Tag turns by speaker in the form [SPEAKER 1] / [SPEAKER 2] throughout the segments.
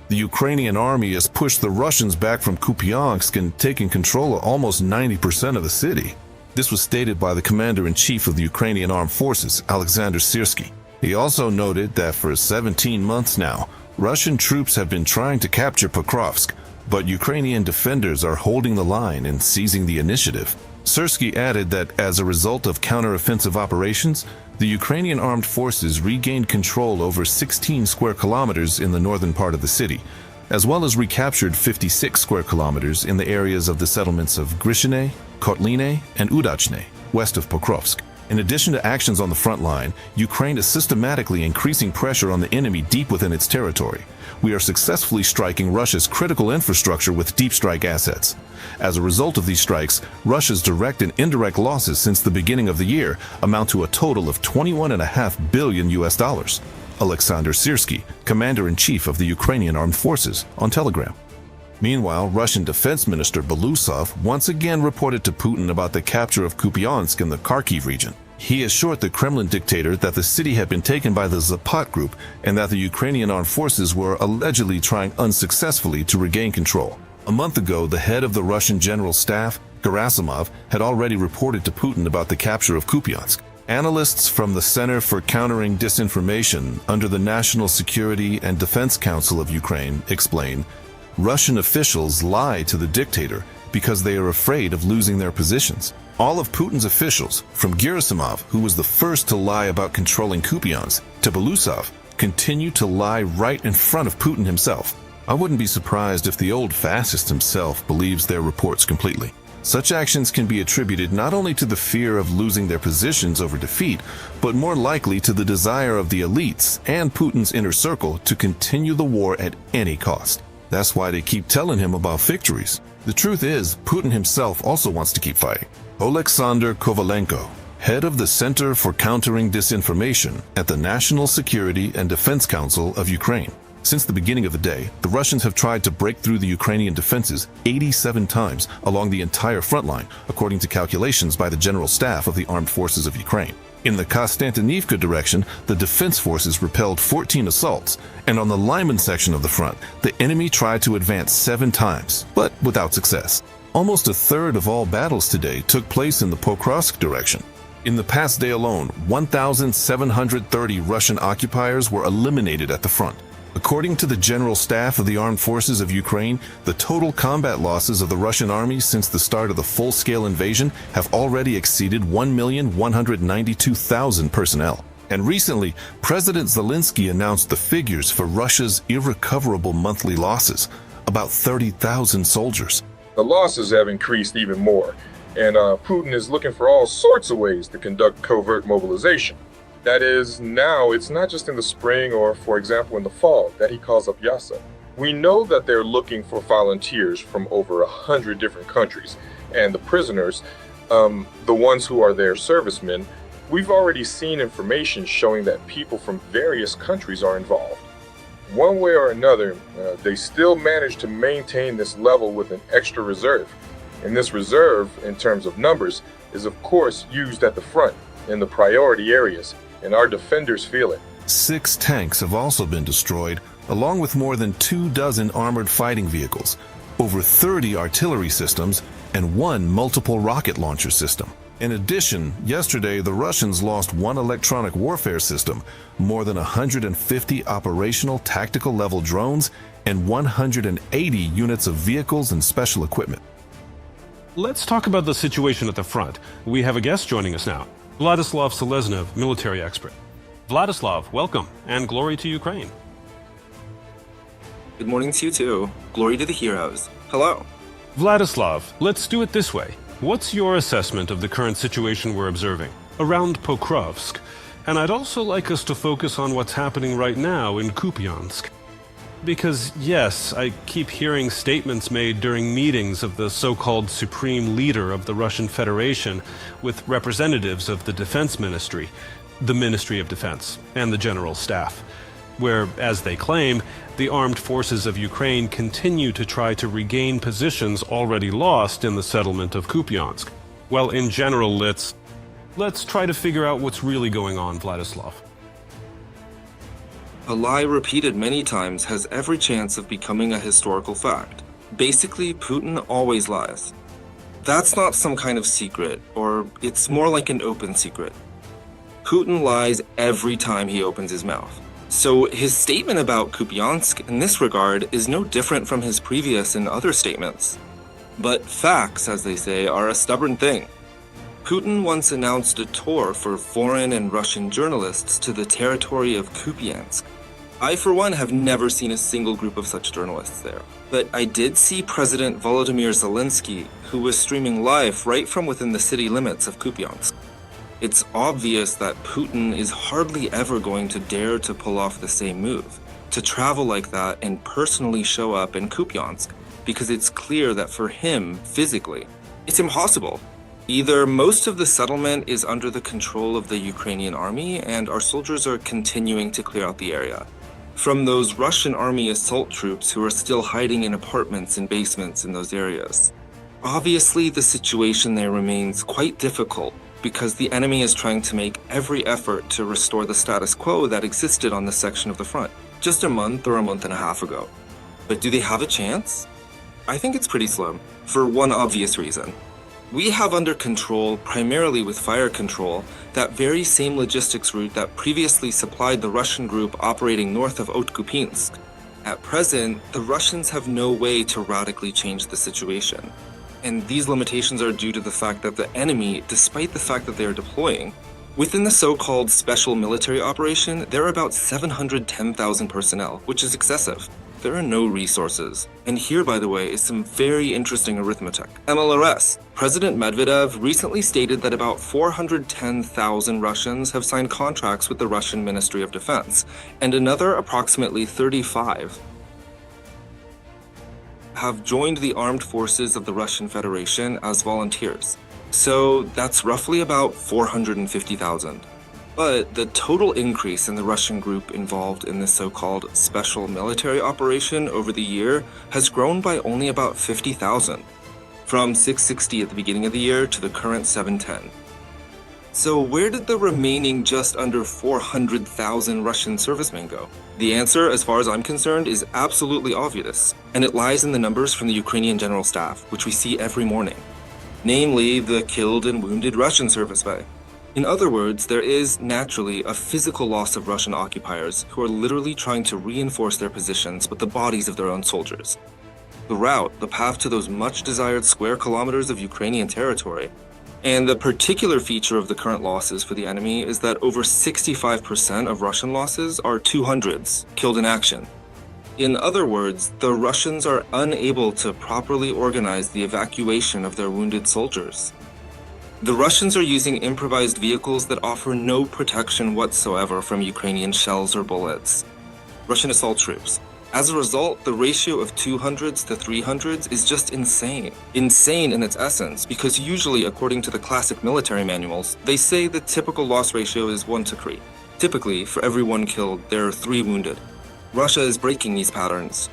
[SPEAKER 1] The Ukrainian army has pushed the Russians back from Kupiansk and taken control of almost 90% of the city. This was stated by the commander-in-chief of the Ukrainian Armed Forces, Alexander Syrskyi. He also noted that for 17 months now, Russian troops have been trying to capture Pokrovsk, but Ukrainian defenders are holding the line and seizing the initiative. Syrskyi added that as a result of counteroffensive operations, the Ukrainian armed forces regained control over 16 square kilometers in the northern part of the city, as well as recaptured 56 square kilometers in the areas of the settlements of Grishine, Kotline, and Udachne, west of Pokrovsk. In addition to actions on the front line, Ukraine is systematically increasing pressure on the enemy deep within its territory. We are successfully striking Russia's critical infrastructure with deep strike assets. As a result of these strikes, Russia's direct and indirect losses since the beginning of the year amount to a total of $21.5 billion. Alexander Syrskyi, commander-in-chief of the Ukrainian Armed Forces, on Telegram. Meanwhile, Russian Defense Minister Belousov once again reported to Putin about the capture of Kupiansk in the Kharkiv region. He assured the Kremlin dictator that the city had been taken by the Zapad group and that the Ukrainian armed forces were allegedly trying unsuccessfully to regain control. A month ago, the head of the Russian General Staff, Gerasimov, had already reported to Putin about the capture of Kupiansk. Analysts from the Center for Countering Disinformation under the National Security and Defense Council of Ukraine explain, Russian officials lie to the dictator because they are afraid of losing their positions. All of Putin's officials, from Gerasimov, who was the first to lie about controlling Kupiansk, to Belousov, continue to lie right in front of Putin himself. I wouldn't be surprised if the old fascist himself believes their reports completely. Such actions can be attributed not only to the fear of losing their positions over defeat, but more likely to the desire of the elites and Putin's inner circle to continue the war at any cost. That's why they keep telling him about victories. The truth is, Putin himself also wants to keep fighting. Oleksandr Kovalenko, head of the Center for Countering Disinformation at the National Security and Defense Council of Ukraine. Since the beginning of the day, the Russians have tried to break through the Ukrainian defenses 87 times along the entire front line, according to calculations by the General Staff of the Armed Forces of Ukraine. In the Konstantinivka direction, the defense forces repelled 14 assaults, and on the Lyman section of the front, the enemy tried to advance 7 times, but without success. Almost a third of all battles today took place in the Pokrovsk direction. In the past day alone, 1,730 Russian occupiers were eliminated at the front. According to the General Staff of the Armed Forces of Ukraine, the total combat losses of the Russian army since the start of the full-scale invasion have already exceeded 1,192,000 personnel. And recently, President Zelensky announced the figures for Russia's irrecoverable monthly losses, about 30,000 soldiers.
[SPEAKER 2] The losses have increased even more, and Putin is looking for all sorts of ways to conduct covert mobilization. That is, now it's not just in the spring or, for example, in the fall that he calls up Yasa. We know that they're looking for volunteers from over 100 different countries, and the prisoners, the ones who are their servicemen, we've already seen information showing that people from various countries are involved. One way or another, they still manage to maintain this level with an extra reserve. And this reserve, in terms of numbers, is of course used at the front in the priority areas, and our defenders feel it.
[SPEAKER 1] 6 tanks have also been destroyed, along with more than 24 armored fighting vehicles, over 30 artillery systems, and 1 multiple rocket launcher system. In addition, yesterday the Russians lost 1 electronic warfare system, more than 150 operational tactical level drones, and 180 units of vehicles and special equipment.
[SPEAKER 3] Let's talk about the situation at the front. We have a guest joining us now, Vladislav Seleznev, military expert. Vladislav, welcome, and glory to Ukraine.
[SPEAKER 4] Good morning to you too. Glory to the heroes. Hello.
[SPEAKER 3] Vladislav, let's do it this way. What's your assessment of the current situation we're observing around Pokrovsk? And I'd also like us to focus on what's happening right now in Kupiansk. Because yes, I keep hearing statements made during meetings of the so-called supreme leader of the Russian Federation with representatives of the Defense Ministry, the Ministry of Defense, and the General Staff, where, as they claim, the armed forces of Ukraine continue to try to regain positions already lost in the settlement of Kupiansk. Well, in general, let's try to figure out what's really going on, Vladislav.
[SPEAKER 4] A lie repeated many times has every chance of becoming a historical fact. Basically, Putin always lies. That's not some kind of secret, or it's more like an open secret. Putin lies every time he opens his mouth. So his statement about Kupiansk in this regard is no different from his previous and other statements. But facts, as they say, are a stubborn thing. Putin once announced a tour for foreign and Russian journalists to the territory of Kupiansk. I, for one, have never seen a single group of such journalists there. But I did see President Volodymyr Zelensky, who was streaming live right from within the city limits of Kupiansk. It's obvious that Putin is hardly ever going to dare to pull off the same move, to travel like that and personally show up in Kupiansk, because it's clear that for him, physically, it's impossible. Either most of the settlement is under the control of the Ukrainian army and our soldiers are continuing to clear out the area from those Russian army assault troops who are still hiding in apartments and basements in those areas. Obviously, the situation there remains quite difficult because the enemy is trying to make every effort to restore the status quo that existed on this section of the front just a month or a month and a half ago. But do they have a chance? I think it's pretty slim, for one obvious reason. We have under control, primarily with fire control, that very same logistics route that previously supplied the Russian group operating north of Kupiansk. At present, the Russians have no way to radically change the situation. And these limitations are due to the fact that the enemy, despite the fact that they are deploying, within the so-called special military operation, there are about 710,000 personnel, which is excessive. There are no resources. And here, by the way, is some very interesting arithmetic. MLRS. President Medvedev recently stated that about 410,000 Russians have signed contracts with the Russian Ministry of Defense, and another approximately 35 have joined the armed forces of the Russian Federation as volunteers. So that's roughly about 450,000. But the total increase in the Russian group involved in this so-called special military operation over the year has grown by only about 50,000, from 660 at the beginning of the year to the current 710. So where did the remaining just under 400,000 Russian servicemen go? The answer, as far as I'm concerned, is absolutely obvious, and it lies in the numbers from the Ukrainian General Staff, which we see every morning, namely the killed and wounded Russian servicemen. In other words, there is, naturally, a physical loss of Russian occupiers who are literally trying to reinforce their positions with the bodies of their own soldiers. The route, the path to those much-desired square kilometers of Ukrainian territory, and the particular feature of the current losses for the enemy is that over 65% of Russian losses are 200s, killed in action. In other words, the Russians are unable to properly organize the evacuation of their wounded soldiers. The Russians are using improvised vehicles that offer no protection whatsoever from Ukrainian shells or bullets. Russian assault troops. As a result, the ratio of 200s to 300s is just insane. Insane in its essence, because usually, according to the classic military manuals, they say the typical loss ratio is 1 to 3. Typically, for every 1 killed, there are 3 wounded. Russia is breaking these patterns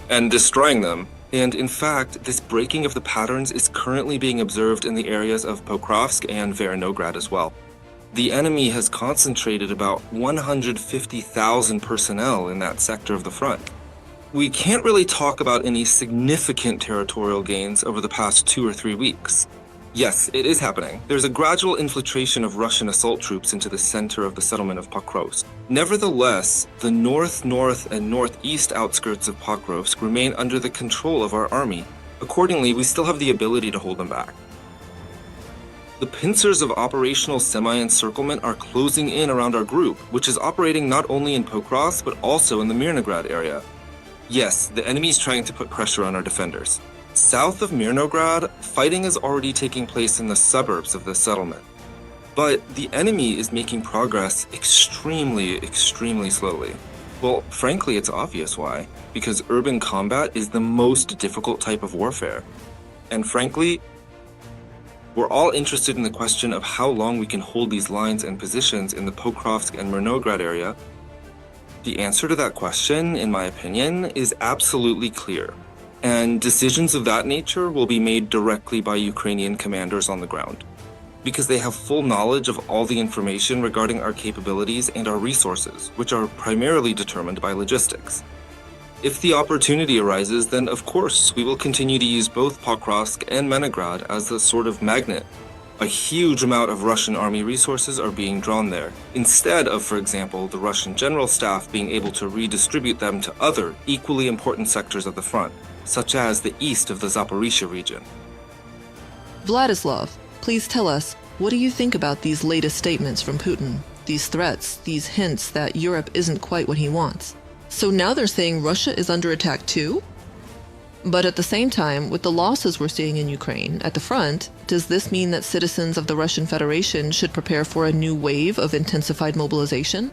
[SPEAKER 4] and destroying them. And in fact, this breaking of the patterns is currently being observed in the areas of Pokrovsk and Vernograd as well. The enemy has concentrated about 150,000 personnel in that sector of the front. We can't really talk about any significant territorial gains over the past 2 or 3 weeks. Yes, it is happening. There's a gradual infiltration of Russian assault troops into the center of the settlement of Pokrovsk. Nevertheless, the north, and northeast outskirts of Pokrovsk remain under the control of our army. Accordingly, we still have the ability to hold them back. The pincers of operational semi-encirclement are closing in around our group, which is operating not only in Pokrovsk but also in the Mirnograd area. Yes, the enemy is trying to put pressure on our defenders. South of Mirnograd, fighting is already taking place in the suburbs of the settlement. But the enemy is making progress extremely slowly. Well, frankly, it's obvious why. Because urban combat is the most difficult type of warfare. And frankly, we're all interested in the question of how long we can hold these lines and positions in the Pokrovsk and Mirnograd area. The answer to that question, in my opinion, is absolutely clear. And decisions of that nature will be made directly by Ukrainian commanders on the ground. because they have full knowledge of all the information regarding our capabilities and our resources, which are primarily determined by logistics. If the opportunity arises, then of course we will continue to use both Pokrovsk and Leningrad as a sort of magnet. A huge amount of Russian army resources are being drawn there, instead of, for example, the Russian general staff being able to redistribute them to other, equally important sectors of the front, such as the east of the Zaporizhia region.
[SPEAKER 5] Vladislav, please tell us, what do you think about these latest statements from Putin? These threats, these hints that Europe isn't quite what he wants. So now they're saying Russia is under attack too? But at the same time, with the losses we're seeing in Ukraine at the front, does this mean that citizens of the Russian Federation should prepare for a new wave of intensified mobilization?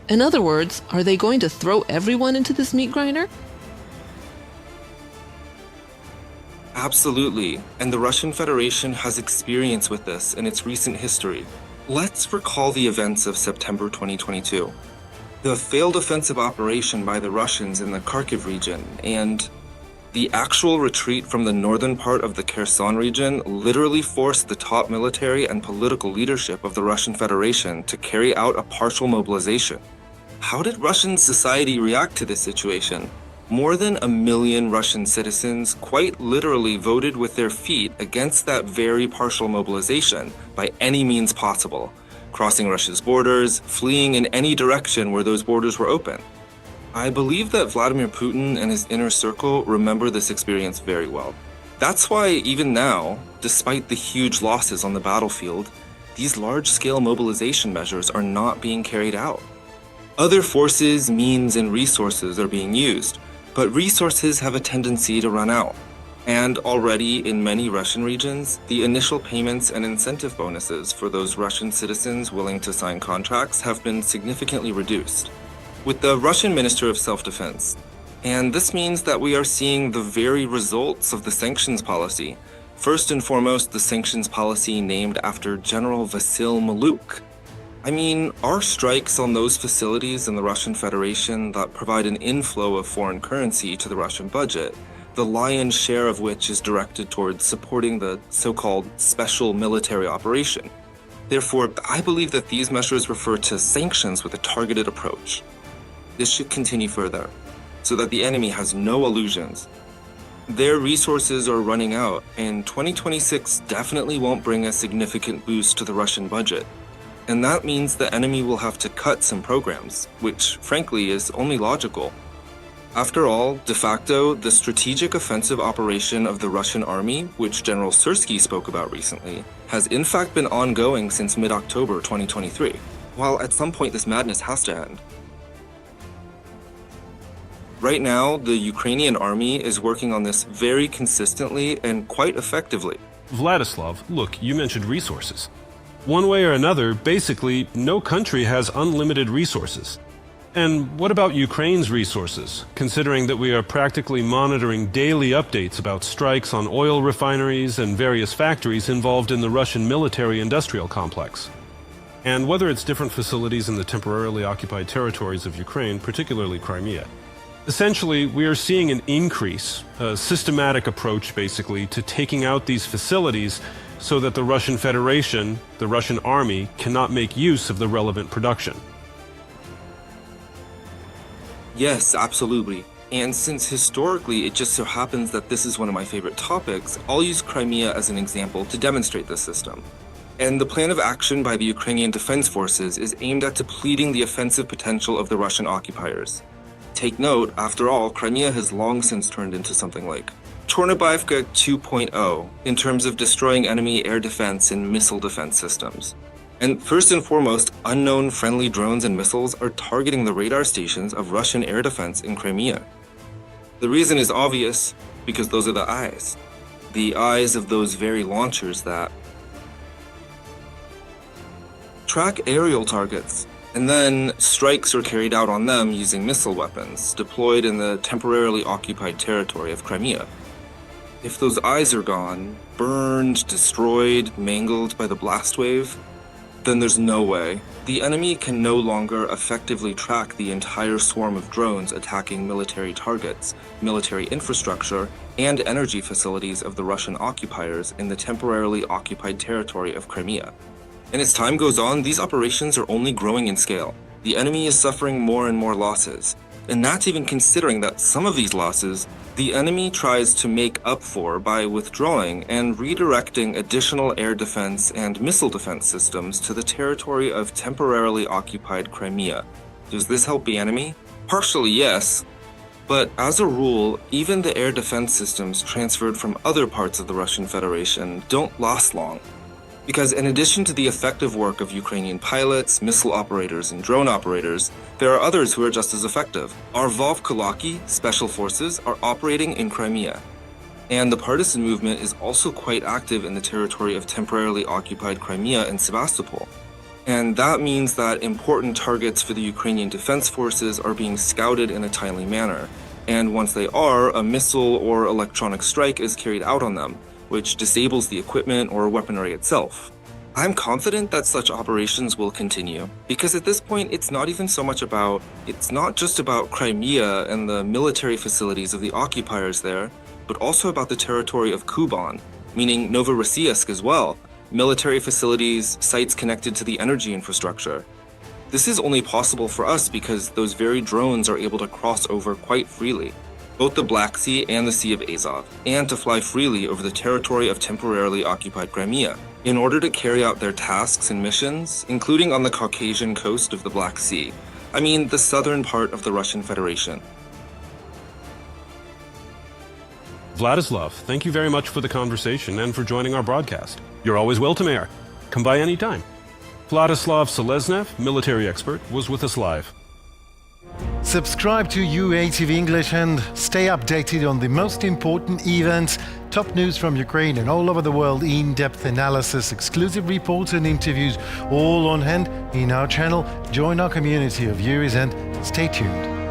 [SPEAKER 5] In other words, are they going to throw everyone into this meat grinder?
[SPEAKER 4] Absolutely, and the Russian Federation has experience with this in its recent history. Let's recall the events of September 2022. The failed offensive operation by the Russians in the Kharkiv region and the actual retreat from the northern part of the Kherson region literally forced the top military and political leadership of the Russian Federation to carry out a partial mobilization. How did Russian society react to this situation? More than 1 million Russian citizens quite literally voted with their feet against that very partial mobilization by any means possible, crossing Russia's borders, fleeing in any direction where those borders were open. I believe that Vladimir Putin and his inner circle remember this experience very well. That's why even now, despite the huge losses on the battlefield, these large-scale mobilization measures are not being carried out. Other forces, means, and resources are being used, but resources have a tendency to run out. And already in many Russian regions, the initial payments and incentive bonuses for those Russian citizens willing to sign contracts have been significantly reduced, with the Russian Minister of Self-Defense. And this means that we are seeing the very results of the sanctions policy. First and foremost, the sanctions policy named after General Vasil Maluk. I mean, our strikes on those facilities in the Russian Federation that provide an inflow of foreign currency to the Russian budget, the lion's share of which is directed towards supporting the so-called special military operation. Therefore, I believe that these measures refer to sanctions with a targeted approach. This should continue further, so that the enemy has no illusions. Their resources are running out, and 2026 definitely won't bring a significant boost to the Russian budget. And that means the enemy will have to cut some programs, which frankly is only logical. After all, de facto, the strategic offensive operation of the Russian army, which General Syrsky spoke about recently, has in fact been ongoing since mid-October 2023, while at some point this madness has to end. Right now, the Ukrainian army is working on this very consistently and quite effectively.
[SPEAKER 3] Vladislav, look, you mentioned resources. One way or another, basically, no country has unlimited resources. And what about Ukraine's resources, considering that we are practically monitoring daily updates about strikes on oil refineries and various factories involved in the Russian military-industrial complex? And whether it's different facilities in the temporarily occupied territories of Ukraine, particularly Crimea. Essentially, we are seeing an increase, a systematic approach basically, to taking out these facilities so that the Russian Federation, the Russian army, cannot make use of the relevant production.
[SPEAKER 4] Yes, absolutely. And since historically it just so happens that this is one of my favorite topics, I'll use Crimea as an example to demonstrate this system. And the plan of action by the Ukrainian Defense Forces is aimed at depleting the offensive potential of the Russian occupiers. Take note, after all, Crimea has long since turned into something like Chornobyivka 2.0 in terms of destroying enemy air defense and missile defense systems. And first and foremost, unknown friendly drones and missiles are targeting the radar stations of Russian air defense in Crimea. The reason is obvious, because those are the eyes. The eyes of those very launchers that track aerial targets. And then strikes are carried out on them using missile weapons deployed in the temporarily occupied territory of Crimea. If those eyes are gone, burned, destroyed, mangled by the blast wave, then there's no way. The enemy can no longer effectively track the entire swarm of drones attacking military targets, military infrastructure, and energy facilities of the Russian occupiers in the temporarily occupied territory of Crimea. And as time goes on, these operations are only growing in scale. The enemy is suffering more and more losses. And that's even considering that some of these losses, the enemy tries to make up for by withdrawing and redirecting additional air defense and missile defense systems to the territory of temporarily occupied Crimea. Does this help the enemy? Partially, yes. But as a rule, even the air defense systems transferred from other parts of the Russian Federation don't last long. Because in addition to the effective work of Ukrainian pilots, missile operators, and drone operators, there are others who are just as effective. Our Vovkulaki special forces are operating in Crimea. And the partisan movement is also quite active in the territory of temporarily occupied Crimea and Sevastopol. And that means that important targets for the Ukrainian defense forces are being scouted in a timely manner. And once they are, a missile or electronic strike is carried out on them, which disables the equipment or weaponry itself. I'm confident that such operations will continue, because at this point it's not just about Crimea and the military facilities of the occupiers there, but also about the territory of Kuban, meaning Novorossiysk as well, military facilities, sites connected to the energy infrastructure. This is only possible for us because those very drones are able to cross over quite freely, both the Black Sea and the Sea of Azov, and to fly freely over the territory of temporarily occupied Crimea, in order to carry out their tasks and missions, including on the Caucasian coast of the Black Sea. I mean, the southern part of the Russian Federation.
[SPEAKER 3] Vladislav, thank you very much for the conversation and for joining our broadcast. You're always welcome, Air. Come by any time. Vladislav Seleznev, military expert, was with us live.
[SPEAKER 6] Subscribe to UATV English and stay updated on the most important events, top news from Ukraine and all over the world, in-depth analysis, exclusive reports and interviews, all on hand in our channel. Join our community of viewers and stay tuned.